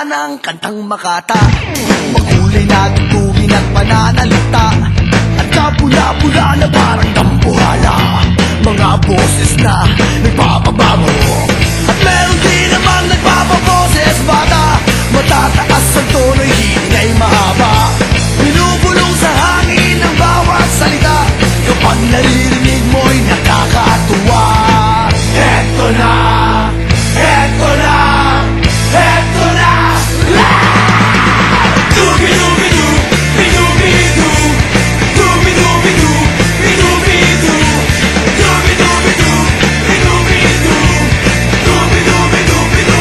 ganda ng kantang Makata. Magkulay na tugtugin at pananalita, at kapula-pula na parang dambuhala. Mga boses na nagpapabago, at meron din namang nagpapaboses bata. Matataas ang tono, hiling ay mahaba, binubulong sa hangin ang bawat salita. Kapag naririnig mo'y nakakatuwa. Eto na, eto na, eto na. Dubi-dubi-du, bidubi-du, dubi-dubi-du, bidubi-du, dubi-dubi-du, bidubi-du, dubi-dubi-du-bidu.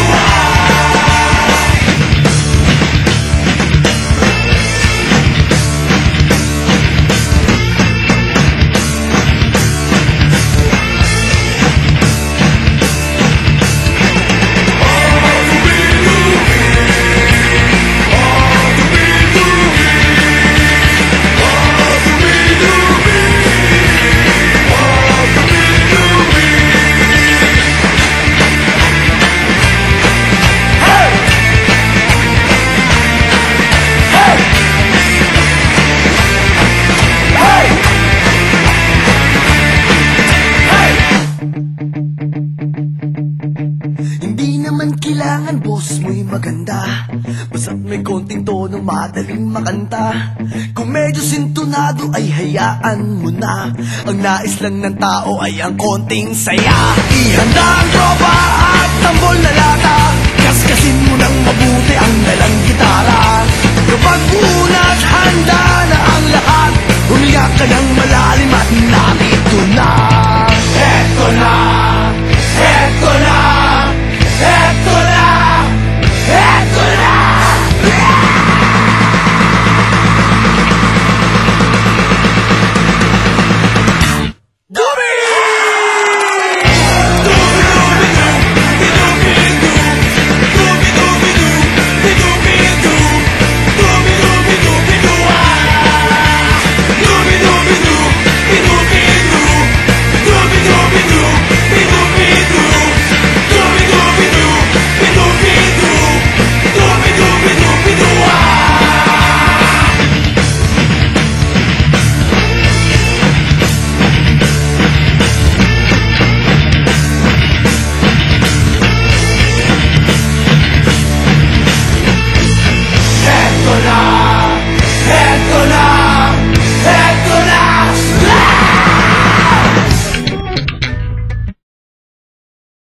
Hindi naman kailangan boss mo'y maganda, basta't may konting tonong madaling makanta. Kung medyo sintonado ay hayaan mo na, ang nais lang ng tao ay ang konting saya. Ihanda ang tropa at tambol na lata, kaskasin mo ng mabuti ang dalang gitara. Kapag unat handa na ang lahat, humiyak ka ng malalim at narito na. Eto na,